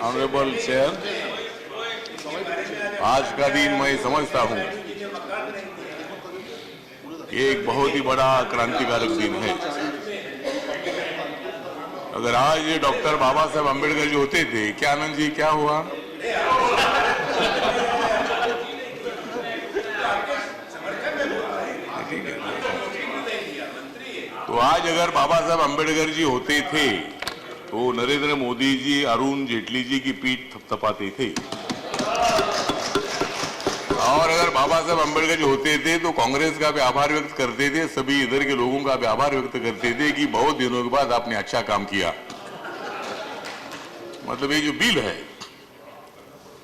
Honourable chair, आज का दिन मैं समझता हूं ये एक बहुत ही बड़ा क्रांतिकारक दिन है। अगर आज डॉक्टर बाबा साहब अम्बेडकर जी होते थे, क्या आनंद जी क्या हुआ? तो आज अगर बाबा साहब अम्बेडकर जी होते थे तो नरेंद्र मोदी जी अरुण जेटली जी की पीठ थपथपाते थे, और अगर बाबा साहब अम्बेडकर जी होते थे तो कांग्रेस का भी आभार व्यक्त करते थे, सभी इधर के लोगों का भी आभार व्यक्त करते थे कि बहुत दिनों के बाद आपने अच्छा काम किया। मतलब ये जो बिल है,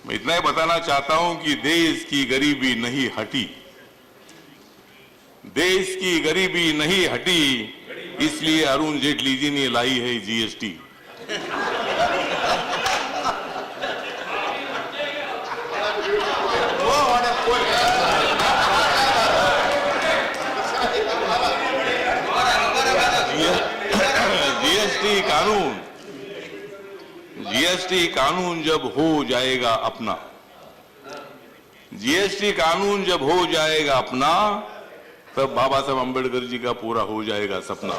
मैं इतना ही बताना चाहता हूं कि देश की गरीबी नहीं हटी, देश की गरीबी नहीं हटी, इसलिए अरुण जेटली जी ने लाई है जीएसटी। जीएसटी कानून जब हो जाएगा अपना, जीएसटी कानून जब हो जाएगा अपना, तब बाबा साहब अम्बेडकर जी का पूरा हो जाएगा सपना।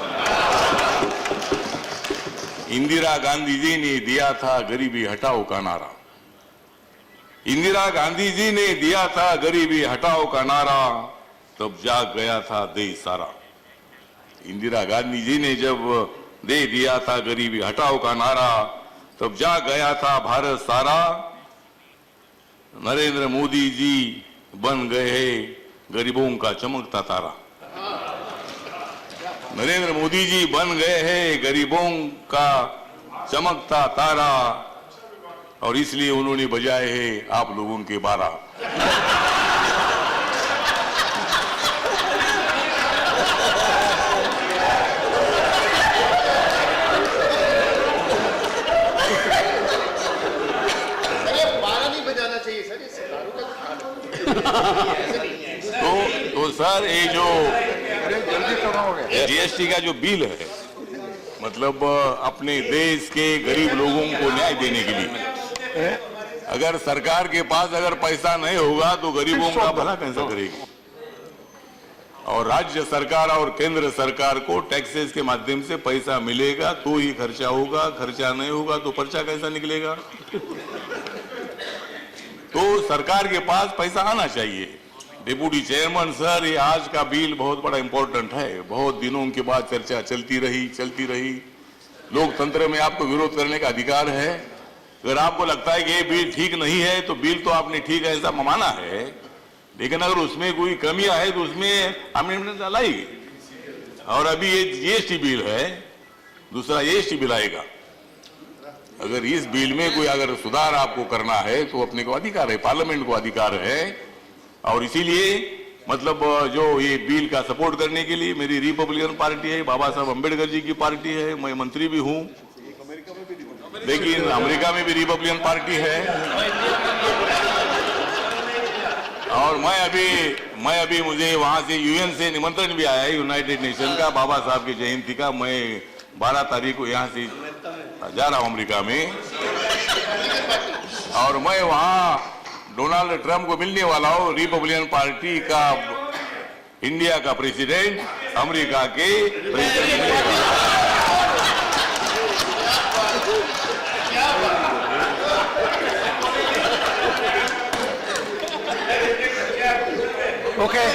इंदिरा गांधी जी ने दिया था गरीबी हटाओ का नारा, इंदिरा गांधी जी ने दिया था गरीबी हटाओ का नारा, तब जाग गया था देश सारा। इंदिरा गांधी जी ने जब दे दिया था गरीबी हटाओ का नारा, तब जाग गया था भारत सारा। नरेंद्र मोदी जी बन गए हैं गरीबों का चमकता तारा, नरेंद्र मोदी जी बन गए हैं गरीबों का चमकता तारा, और इसलिए उन्होंने बजाए हैं आप लोगों के 12। तो सर ये जो जीएसटी का जो बिल है, मतलब अपने देश के गरीब लोगों को न्याय देने के लिए, अगर सरकार के पास अगर पैसा नहीं होगा तो गरीबों का भला कैसे करेगी? और राज्य सरकार और केंद्र सरकार को टैक्सेस के माध्यम से पैसा मिलेगा तो ही खर्चा होगा, खर्चा नहीं होगा तो पर्चा कैसा निकलेगा? तो सरकार के पास पैसा आना चाहिए। डिप्टी चेयरमैन सर, ये आज का बिल बहुत बड़ा इंपॉर्टेंट है, बहुत दिनों के बाद चर्चा चलती रही। लोकतंत्र में आपको विरोध करने का अधिकार है। अगर आपको लगता है कि ये बिल ठीक नहीं है तो बिल तो आपने ठीक है ऐसा माना है, लेकिन अगर उसमें कोई कमियां है तो उसमें अमेंडमेंट लाएगी। और अभी ये जीएसटी बिल है, दूसरा जीएसटी बिल आएगा। अगर इस बिल में कोई अगर सुधार आपको करना है तो अपने को अधिकार है, पार्लियामेंट को अधिकार है। और इसीलिए मतलब जो ये बिल का सपोर्ट करने के लिए मेरी रिपब्लिकन पार्टी है, बाबा साहब अम्बेडकर जी की पार्टी है, मैं मंत्री भी हूं, लेकिन अमेरिका में भी रिपब्लिकन पार्टी है। और मैं अभी मुझे वहां से यूएन से निमंत्रण भी आया है, यूनाइटेड नेशन का, बाबा साहब की जयंती का। मैं 12 तारीख को यहाँ से जा रहा हूं अमेरिका में, और मैं वहां डोनाल्ड ट्रंप को मिलने वाला हूं, रिपब्लिकन पार्टी का इंडिया का प्रेसिडेंट, अमेरिका के प्रेसिडेंट। ओके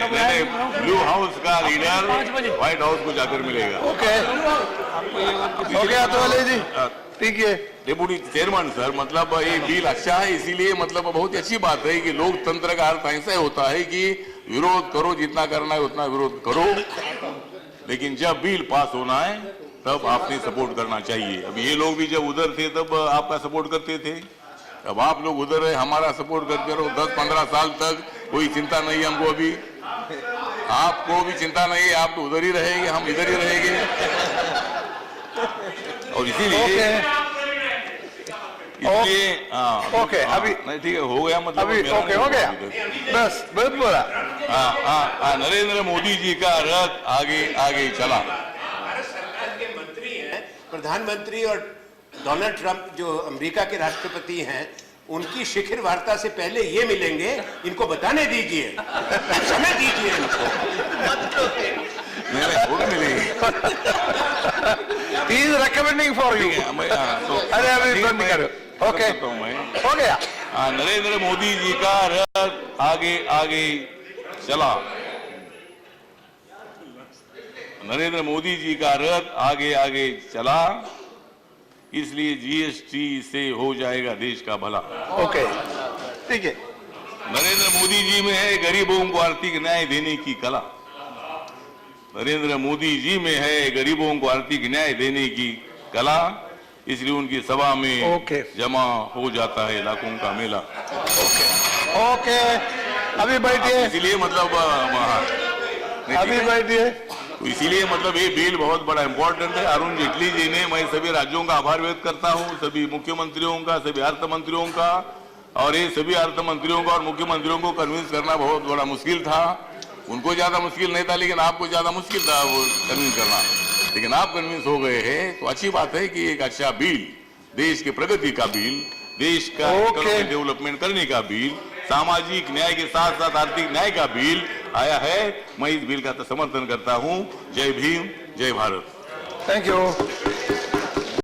नहीं, ब्लू हाउस का लीडर व्हाइट हाउस को जाकर मिलेगा। ओके अतवाले जी, ठीक है। डिप्टी चेयरमैन सर, मतलब ये बिल अच्छा है, इसीलिए मतलब बहुत ही अच्छी बात है कि लोकतंत्र का अर्थ ऐसा होता है कि विरोध करो, जितना करना है उतना विरोध करो, लेकिन जब बिल पास होना है तब आपने सपोर्ट करना चाहिए। अब ये लोग भी जब उधर थे तब आपका सपोर्ट करते थे, अब आप लोग उधर है, हमारा सपोर्ट करते रहो। 10-15 साल तक कोई चिंता नहीं हमको, अभी आपको भी चिंता नहीं है, आप तो उधर ही रहेंगे, हम इधर ही रहेंगे। और इसीलिए इसलिए ओके, अभी नहीं ठीक है, हो गया मतलब अभी मेरा ओके नहीं हो गया, अभी तक। बस बहुत बोला। नरेंद्र मोदी जी का रथ आगे आगे चला। भारत सरकार के मंत्री हैं, प्रधानमंत्री और डोनाल्ड ट्रंप जो अमेरिका के राष्ट्रपति हैं, उनकी शिखर वार्ता से पहले ये मिलेंगे, इनको बताने दीजिए, समय दीजिए इनको। नहीं वो मिलेगी। He is recommending for you. अरे अभी बंद करो। ओके हो गया। नरेंद्र मोदी जी का रथ आगे आगे चला। नरेंद्र मोदी जी का रथ आगे आगे चला, इसलिए जीएसटी से हो जाएगा देश का भला। ओके ठीक है। नरेंद्र मोदी जी में है गरीबों को आर्थिक न्याय देने की कला। नरेंद्र मोदी जी में है गरीबों को आर्थिक न्याय देने की कला, इसलिए उनकी सभा में ओके। जमा हो जाता है लाखों का मेला। ओके अभी बैठिए, इसीलिए मतलब अभी बैठिए। तो इसीलिए मतलब ये बिल बहुत बड़ा इंपॉर्टेंट है। अरुण जेटली जी ने, मैं सभी राज्यों का आभार व्यक्त करता हूँ, सभी मुख्यमंत्रियों का, सभी अर्थ मंत्रियों का, और ये सभी अर्थ मंत्रियों का और मुख्यमंत्रियों को कन्विंस करना बहुत बड़ा मुश्किल था। उनको ज्यादा मुश्किल नहीं था, लेकिन आपको ज्यादा मुश्किल था वो कन्विंस करना, लेकिन आप कन्विंस हो गए हैं, तो अच्छी बात है कि एक अच्छा बिल, देश की प्रगति का बिल, देश का इकोनॉमिक डेवलपमेंट करने का बिल, सामाजिक न्याय के साथ साथ आर्थिक न्याय का बिल आया है। मैं इस बिल का समर्थन करता हूं। जय भीम, जय भारत। Thank you.